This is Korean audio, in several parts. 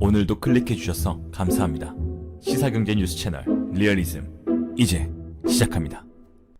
오늘도 클릭해주셔서 감사합니다. 시사경제 뉴스 채널 리얼리즘 이제 시작합니다.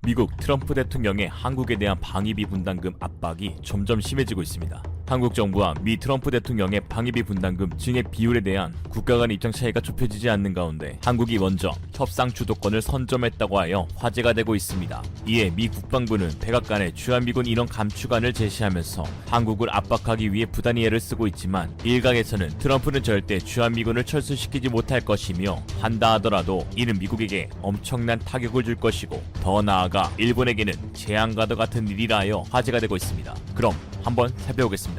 미국 트럼프 대통령의 한국에 대한 방위비 분담금 압박이 점점 심해지고 있습니다. 한국 정부와 미 트럼프 대통령의 방위비 분담금 증액 비율에 대한 국가 간 입장 차이가 좁혀지지 않는 가운데 한국이 먼저 협상 주도권을 선점했다고 하여 화제가 되고 있습니다. 이에 미 국방부는 백악관에 주한미군 인원 감축안을 제시하면서 한국을 압박하기 위해 부단히애를 쓰고 있지만 일각에서는 트럼프는 절대 주한미군을 철수시키지 못할 것이며 한다 하더라도 이는 미국에게 엄청난 타격을 줄 것이고 더 나아가 일본에게는 재앙과도 같은 일이라 하여 화제가 되고 있습니다. 그럼 한번 살펴보겠습니다.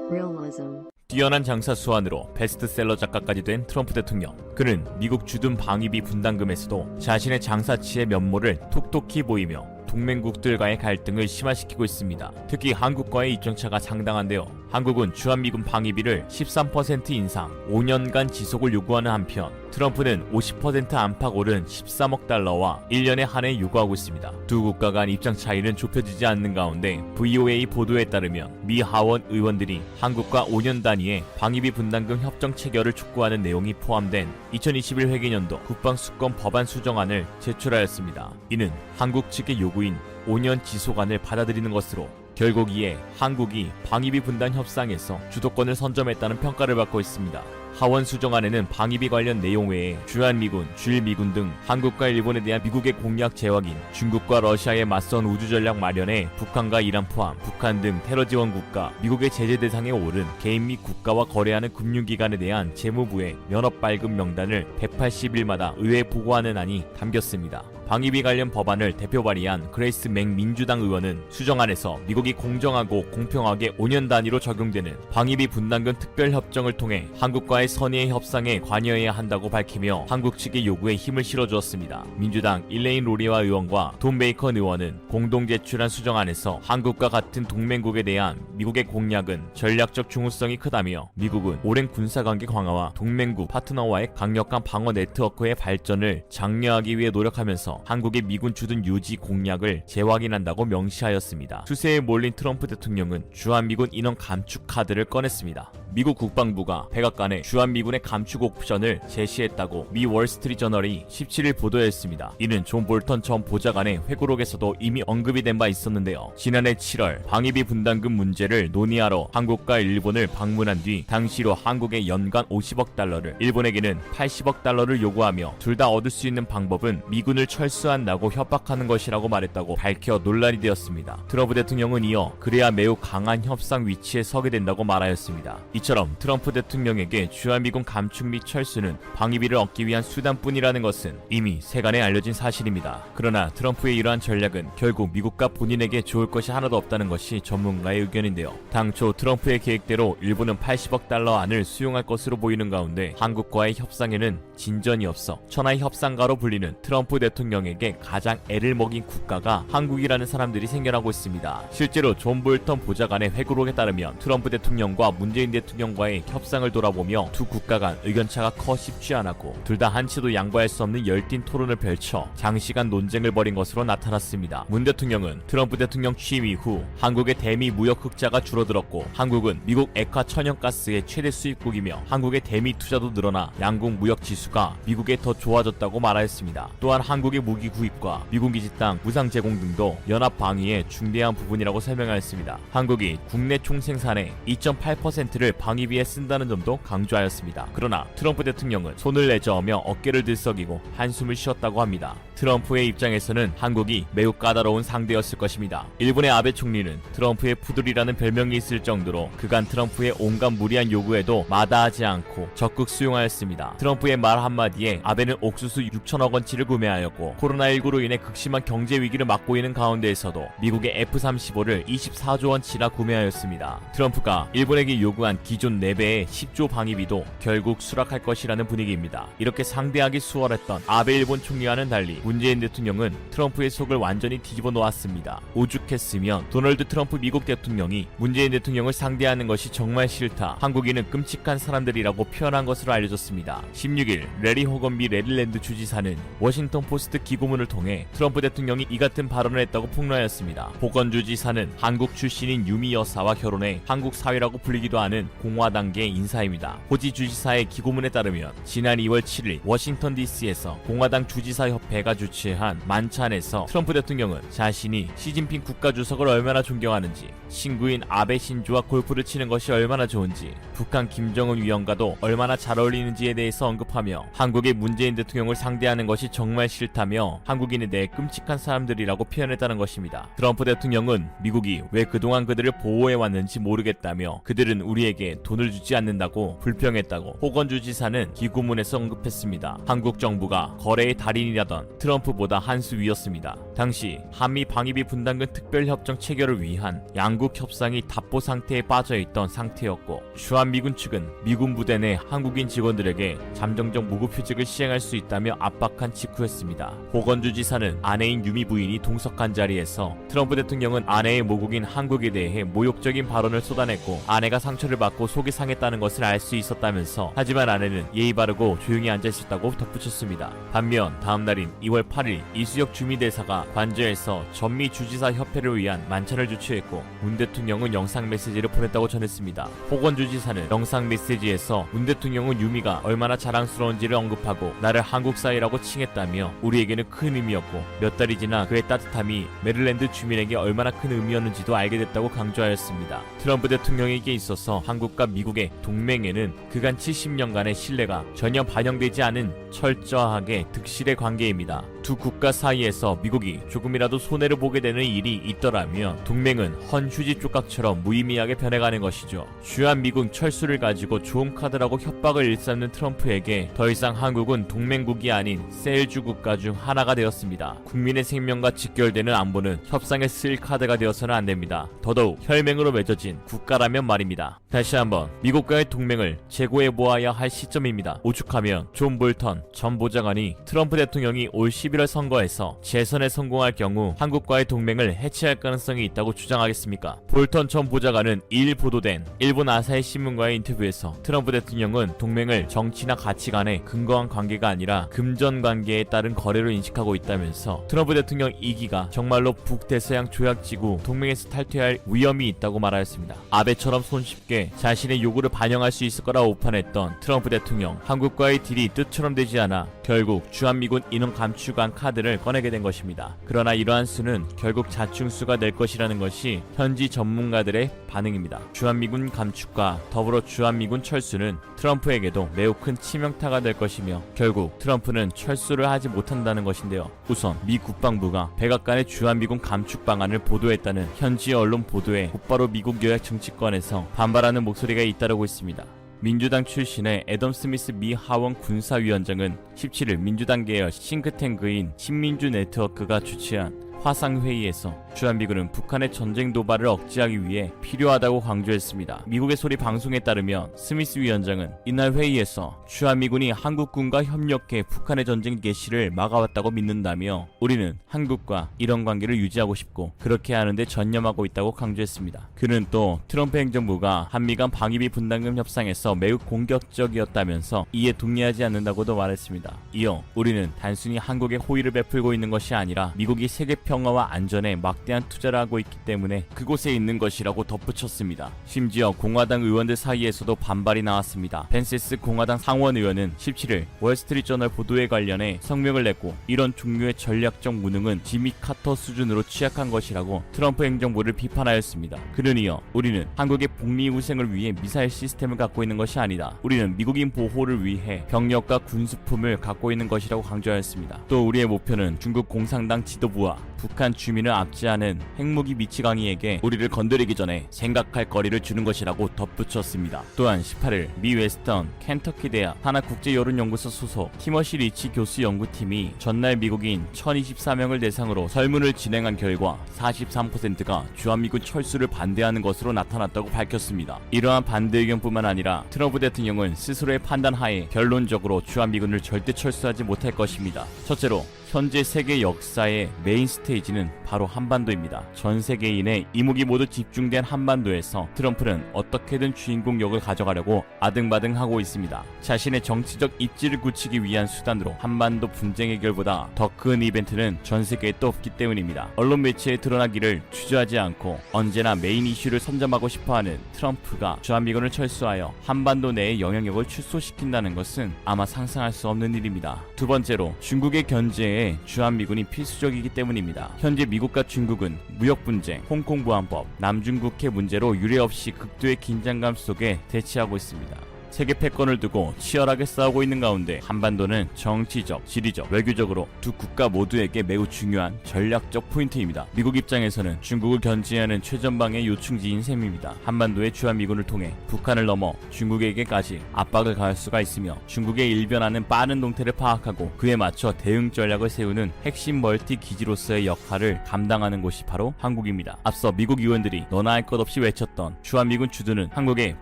Realism. 뛰어난 장사 수완으로 베스트셀러 작가까지 된 트럼프 대통령. 그는 미국 주둔 방위비 분담금에서도 자신의 장사치의 면모를 톡톡히 보이며 동맹국들과의 갈등을 심화시키고 있습니다. 특히 한국과의 입장차가 상당한데요. 한국은 주한미군 방위비를 13% 인상, 5년간 지속을 요구하는 한편 트럼프는 50% 안팎 오른 13억 달러와 1년에 한해 요구하고 있습니다. 두 국가 간 입장 차이는 좁혀지지 않는 가운데 VOA 보도에 따르면 미 하원 의원들이 한국과 5년 단위의 방위비 분담금 협정 체결을 촉구하는 내용이 포함된 2021 회계년도 국방수권 법안 수정안을 제출하였습니다. 이는 한국 측의 요구인 5년 지속안을 받아들이는 것으로 결국 이에 한국이 방위비 분담 협상에서 주도권을 선점했다는 평가를 받고 있습니다. 하원 수정안에는 방위비 관련 내용 외에 주한미군, 주일미군 등 한국과 일본에 대한 미국의 공약 제왕인 중국과 러시아에 맞선 우주전략 마련에 북한과 이란 포함 북한 등 테러 지원 국가, 미국의 제재 대상에 오른 개인 및 국가와 거래하는 금융기관에 대한 재무부의 면허 발급 명단을 180일마다 의회에 보고하는 안이 담겼습니다. 방위비 관련 법안을 대표 발의한 그레이스 맥 민주당 의원은 수정안에서 미국이 공정하고 공평하게 5년 단위로 적용되는 방위비 분담금 특별협정을 통해 한국과의 선의의 협상에 관여해야 한다고 밝히며 한국 측의 요구에 힘을 실어주었습니다. 민주당 일레인 로리와 의원과 돈 베이컨 의원은 공동 제출한 수정안에서 한국과 같은 동맹국에 대한 미국의 공약은 전략적 중요성이 크다며 미국은 오랜 군사관계 강화와 동맹국 파트너와의 강력한 방어 네트워크의 발전을 장려하기 위해 노력하면서 한국의 미군 주둔 유지 공약을 재확인한다고 명시하였습니다. 추세에 몰린 트럼프 대통령은 주한미군 인원 감축 카드를 꺼냈습니다. 미국 국방부가 백악관에 주한미군의 감축 옵션을 제시했다고 미 월스트리트저널이 17일 보도했습니다. 이는 존 볼턴 전 보좌관의 회고록에서도 이미 언급이 된 바 있었는데요. 지난해 7월 방위비 분담금 문제를 논의하러 한국과 일본을 방문한 뒤 당시로 한국에 연간 50억 달러를 일본에게는 80억 달러를 요구하며 둘 다 얻을 수 있는 방법은 미군을 철수한다고 협박하는 것이라고 말했다고 밝혀 논란이 되었습니다. 트럼프 대통령은 이어 그래야 매우 강한 협상 위치에 서게 된다고 말하였습니다. 이처럼 트럼프 대통령에게 주한미군 감축 및 철수는 방위비를 얻기 위한 수단뿐이라는 것은 이미 세간에 알려진 사실입니다. 그러나 트럼프의 이러한 전략은 결국 미국과 본인에게 좋을 것이 하나도 없다는 것이 전문가의 의견인데요. 당초 트럼프의 계획대로 일본은 80억 달러 안을 수용할 것으로 보이는 가운데 한국과의 협상에는 진전이 없어 천하의 협상가로 불리는 트럼프 대통령에게 가장 애를 먹인 국가가 한국이라는 사람들이 생겨나고 있습니다. 실제로 존 볼턴 보좌관의 회고록에 따르면 트럼프 대통령과 문재인 대통령과의 협상을 돌아보며 두 국가 간 의견차가 커 쉽지 않았고 둘 다 한치도 양보할 수 없는 열띤 토론을 펼쳐 장시간 논쟁을 벌인 것으로 나타났습니다. 문 대통령은 트럼프 대통령 취임 이후 한국의 대미 무역 흑자가 줄어들었고 한국은 미국 액화 천연가스의 최대 수입국이며 한국의 대미 투자도 늘어나 양국 무역 지수가 미국에 더 좋아졌다고 말하였습니다. 또한 한국의 무기 구입과 미군 기지 땅 무상 제공 등도 연합 방위의 중대한 부분이라고 설명하였습니다. 한국이 국내 총생산의 2.8%를 방위비에 쓴다는 점도 강조하였습니다. 그러나 트럼프 대통령은 손을 내저으며 어깨를 들썩이고 한숨을 쉬었다고 합니다. 트럼프의 입장에서는 한국이 매우 까다로운 상대였을 것입니다. 일본의 아베 총리는 트럼프의 푸들이라는 별명이 있을 정도로 그간 트럼프의 온갖 무리한 요구에도 마다하지 않고 적극 수용하였습니다. 트럼프의 말 한마디에 아베는 옥수수 6천억 원치를 구매하였고 코로나19로 인해 극심한 경제 위기를 맞고 있는 가운데에서도 미국의 F-35를 24조 원치나 구매하였습니다. 트럼프가 일본에게 요구한 기존 4배의 10조 방위비도 결국 수락할 것이라는 분위기입니다. 이렇게 상대하기 수월했던 아베 일본 총리와는 달리 문재인 대통령은 트럼프의 속을 완전히 뒤집어 놓았습니다. 오죽했으면 도널드 트럼프 미국 대통령이 문재인 대통령을 상대하는 것이 정말 싫다, 한국인은 끔찍한 사람들이라고 표현한 것으로 알려졌습니다. 16일 레리 호건비 레릴랜드 주지사는 워싱턴 포스트 기고문을 통해 트럼프 대통령이 이 같은 발언을 했다고 폭로하였습니다. 호건 주지사는 한국 출신인 유미 여사와 결혼해 한국 사회라고 불리기도 하는 공화당계 인사입니다. 호지 주지사의 기고문에 따르면 지난 2월 7일 워싱턴 DC에서 공화당 주지사협회가 주최한 만찬에서 트럼프 대통령은 자신이 시진핑 국가주석을 얼마나 존경하는지, 친구인 아베 신조와 골프를 치는 것이 얼마나 좋은지, 북한 김정은 위원과도 얼마나 잘 어울리는지에 대해서 언급하며 한국의 문재인 대통령을 상대하는 것이 정말 싫다며 한국인에 대해 끔찍한 사람들이라고 표현했다는 것입니다. 트럼프 대통령은 미국이 왜 그동안 그들을 보호해왔는지 모르겠다며 그들은 우리에게 돈을 주지 않는다고 불평했다고 호건주 지사는 기고문에서 언급했습니다. 한국 정부가 거래의 달인이라던 트럼프보다 한 수 위였습니다. 당시 한미 방위비 분담금 특별협정 체결을 위한 양국 협상이 답보 상태에 빠져있던 상태였고, 주한미군 측은 미군 부대 내 한국인 직원들에게 잠정적 무급휴직을 시행할 수 있다며 압박한 직후였습니다. 호건주 지사는 아내인 유미 부인이 동석한 자리에서 트럼프 대통령은 아내의 모국인 한국에 대해 모욕적인 발언을 쏟아냈고 아내가 상처를 받고 속이 상했다는 것을 알 수 있었다면서, 하지만 아내는 예의 바르고 조용히 앉아 있었다고 덧붙였습니다. 반면 다음 날인 2월 8일 이수혁 주미대사가 관저에서 전미 주지사 협회를 위한 만찬을 주최했고 문 대통령은 영상 메시지를 보냈다고 전했습니다. 호건주 지사는 영상 메시지에서 문 대통령은 유미가 얼마나 자랑스러운지를 언급하고 나를 한국사이라고 칭했다며 우리에게는 큰 의미였고 몇 달이 지나 그의 따뜻함이 메릴랜드 주민에게 얼마나 큰 의미였는지도 알게 됐다고 강조하였습니다. 트럼프 대통령에게 있어서 한국과 미국의 동맹에는 그간 70년간의 신뢰가 전혀 반영되지 않은 철저하게 득실의 관계입니다. 두 국가 사이에서 미국이 조금이라도 손해를 보게 되는 일이 있더라면 동맹은 헌휴지 조각처럼 무의미하게 변해가는 것이죠. 주한미군 철수를 가지고 좋은 카드라고 협박을 일삼는 트럼프에게 더 이상 한국은 동맹국이 아닌 셀주 국가 중 하나가 되었습니다. 국민의 생명과 직결되는 안보는 협상에 쓸 카드가 되어서는 안됩니다. 더더욱 혈맹으로 맺어진 국가라면 말입니다. 다시 한번 미국과의 동맹을 재고해보아야 할 시점입니다. 오죽하면 존 볼턴 전 보좌관이 트럼프 대통령이 올 11월 선거에서 재선에 성공할 경우 한국과의 동맹을 해체할 가능성이 있다고 주장하겠습니까? 볼턴 전 보좌관은 2일 보도된 일본 아사히 신문과의 인터뷰에서 트럼프 대통령은 동맹을 정치나 가치관의 근거한 관계가 아니라 금전 관계에 따른 거래로 인식하고 있다면서 트럼프 대통령 2기가 정말로 북대서양 조약지구 동맹에서 탈퇴할 위험이 있다고 말하였습니다. 아베처럼 손쉽게 자신의 요구를 반영할 수 있을 거라 오판했던 트럼프 대통령, 한국과의 딜이 뜻처럼 되지 않아 결국 주한미군 인원 감축안 카드를 꺼내게 된 것입니다. 그러나 이러한 수는 결국 자충수가 될 것이라는 것이 현지 전문가들의 반응입니다. 주한미군 감축과 더불어 주한미군 철수는 트럼프에게도 매우 큰 치명타가 될 것이며 결국 트럼프는 철수를 하지 못한다는 것인데요. 우선 미 국방부가 백악관의 주한미군 감축 방안을 보도했다는 현지 언론 보도에 곧바로 미국 여야 정치권에서 반발하는 목소리가 잇따르고 있습니다. 민주당 출신의 애덤 스미스 미 하원 군사위원장은 17일 민주당 계열 싱크탱크인 신민주 네트워크가 주최한 화상회의에서 주한미군은 북한의 전쟁 도발을 억제하기 위해 필요하다고 강조했습니다. 미국의 소리 방송에 따르면 스미스 위원장은 이날 회의에서 주한미군이 한국군과 협력해 북한의 전쟁 개시를 막아왔다고 믿는다며 우리는 한국과 이런 관계를 유지하고 싶고 그렇게 하는데 전념하고 있다고 강조했습니다. 그는 또 트럼프 행정부가 한미 간 방위비 분담금 협상에서 매우 공격적이었다면서 이에 동의하지 않는다고도 말했습니다. 이어 우리는 단순히 한국에 호의를 베풀고 있는 것이 아니라 미국이 세계 평화와 안전에 막대한 투자를 하고 있기 때문에 그곳에 있는 것이라고 덧붙였습니다. 심지어 공화당 의원들 사이에서도 반발이 나왔습니다. 펜세스 공화당 상원 의원은 17일 월스트리트저널 보도에 관련해 성명을 냈고 이런 종류의 전략적 무능은 지미 카터 수준으로 취약한 것이라고 트럼프 행정부를 비판하였습니다. 그는 이어 우리는 한국의 복리후생을 위해 미사일 시스템을 갖고 있는 것이 아니다. 우리는 미국인 보호를 위해 병력과 군수품을 갖고 있는 것이라고 강조하였습니다. 또 우리의 목표는 중국 공산당 지도부와 북한 주민을 압제하는 핵무기 미치광이에게 우리를 건드리기 전에 생각할 거리를 주는 것이라고 덧붙였습니다. 또한 18일 미 웨스턴 켄터키 대학 하나국제여론연구소 소속 티머시 리치 교수 연구팀이 전날 미국인 1024명을 대상으로 설문을 진행한 결과 43%가 주한미군 철수를 반대하는 것으로 나타났다고 밝혔습니다. 이러한 반대 의견뿐만 아니라 트럼프 대통령은 스스로의 판단하에 결론적으로 주한미군을 절대 철수하지 못할 것입니다. 첫째로 현재 세계 역사의 메인 스테이지는 바로 한반도입니다. 전 세계인의 이목이 모두 집중된 한반도에서 트럼프는 어떻게든 주인공 역을 가져가려고 아등바등하고 있습니다. 자신의 정치적 입지를 굳히기 위한 수단으로 한반도 분쟁 해결보다 더 큰 이벤트는 전 세계에 또 없기 때문입니다. 언론 매체에 드러나기를 주저하지 않고 언제나 메인 이슈를 선점하고 싶어하는 트럼프가 주한미군을 철수하여 한반도 내의 영향력을 축소시킨다는 것은 아마 상상할 수 없는 일입니다. 두 번째로 중국의 견제에 주한미군이 필수적이기 때문입니다. 현재 미국과 중국은 무역 분쟁, 홍콩 보안법, 남중국해 문제로 유례없이 극도의 긴장감 속에 대치하고 있습니다. 세계 패권을 두고 치열하게 싸우고 있는 가운데 한반도는 정치적, 지리적, 외교적으로 두 국가 모두에게 매우 중요한 전략적 포인트입니다. 미국 입장에서는 중국을 견제하는 최전방의 요충지인 셈입니다. 한반도의 주한미군을 통해 북한을 넘어 중국에게까지 압박을 가할 수가 있으며 중국의 일변하는 빠른 동태를 파악하고 그에 맞춰 대응 전략을 세우는 핵심 멀티 기지로서의 역할을 감당하는 곳이 바로 한국입니다. 앞서 미국 의원들이 너나 할 것 없이 외쳤던 주한미군 주둔은 한국의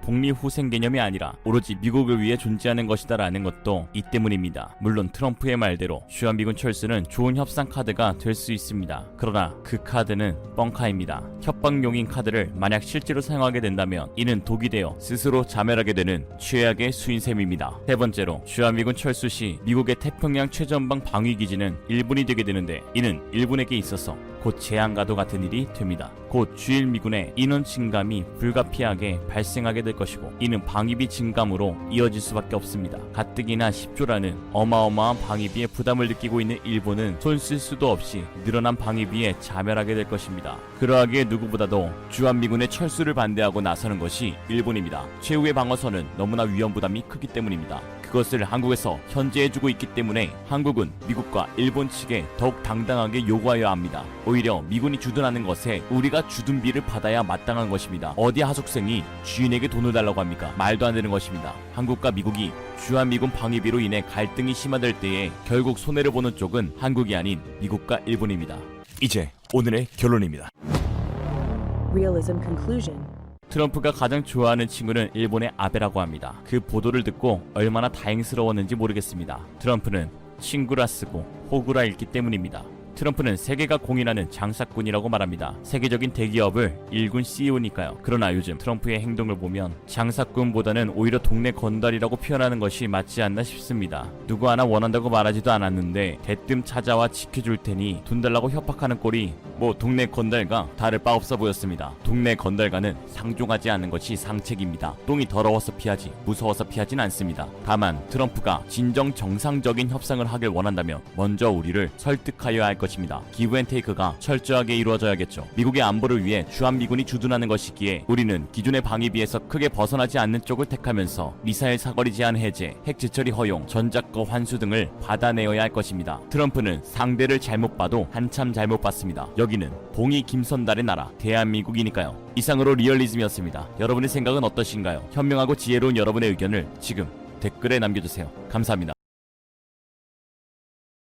복리후생 개념이 아니라 오로지 미국을 위해 존재하는 것이다 라는 것도 이 때문입니다. 물론 트럼프의 말대로 주한미군 철수는 좋은 협상 카드가 될 수 있습니다. 그러나 그 카드는 뻥카입니다. 협박용인 카드를 만약 실제로 사용하게 된다면 이는 독이 되어 스스로 자멸하게 되는 최악의 수인 셈입니다. 세 번째로 주한미군 철수 시 미국의 태평양 최전방 방위기지는 일본이 되게 되는데 이는 일본에게 있어서 곧 재앙과도 같은 일이 됩니다. 곧 주일 미군의 인원 증감이 불가피하게 발생하게 될 것이고 이는 방위비 증감으로 이어질 수밖에 없습니다. 가뜩이나 10조라는 어마어마한 방위비에 부담을 느끼고 있는 일본은 손 쓸 수도 없이 늘어난 방위비에 자멸하게 될 것입니다. 그러하기에 누구보다도 주한미군의 철수를 반대하고 나서는 것이 일본입니다. 최후의 방어선은 너무나 위험 부담이 크기 때문입니다. 그것을 한국에서 현재해주고 있기 때문에 한국은 미국과 일본 측에 더욱 당당하게 요구하여야 합니다. 오히려 미군이 주둔하는 것에 우리가 주둔비를 받아야 마땅한 것입니다. 어디 하숙생이 주인에게 돈을 달라고 합니까? 말도 안 되는 것입니다. 한국과 미국이 주한미군 방위비로 인해 갈등이 심화될 때에 결국 손해를 보는 쪽은 한국이 아닌 미국과 일본입니다. 이제 오늘의 결론입니다. Realism conclusion. 트럼프가 가장 좋아하는 친구는 일본의 아베라고 합니다. 그 보도를 듣고 얼마나 다행스러웠는지 모르겠습니다. 트럼프는 친구라 쓰고 호구라 읽기 때문입니다. 트럼프는 세계가 공인하는 장사꾼이라고 말합니다. 세계적인 대기업을 일군 CEO니까요. 그러나 요즘 트럼프의 행동을 보면 장사꾼보다는 오히려 동네 건달이라고 표현하는 것이 맞지 않나 싶습니다. 누구 하나 원한다고 말하지도 않았는데 대뜸 찾아와 지켜줄 테니 돈 달라고 협박하는 꼴이 뭐 동네 건달과 다를 바 없어 보였습니다. 동네 건달과는 상종하지 않는 것이 상책입니다. 똥이 더러워서 피하지 무서워서 피하진 않습니다. 다만 트럼프가 진정 정상적인 협상을 하길 원한다면 먼저 우리를 설득하여야 할 것입니다. 기브앤테이크가 철저하게 이루어져야겠죠. 미국의 안보를 위해 주한미군이 주둔하는 것이기에 우리는 기존의 방위비에서 크게 벗어나지 않는 쪽을 택하면서 미사일 사거리 제한 해제, 핵 제처리 허용, 전작거 환수 등을 받아내어야 할 것입니다. 트럼프는 상대를 잘못 봐도 한참 잘못 봤습니다. 여기는 봉이 김선달의 나라 대한민국이니까요. 이상으로 리얼리즘이었습니다. 여러분의 생각은 어떠신가요? 현명하고 지혜로운 여러분의 의견을 지금 댓글에 남겨주세요. 감사합니다.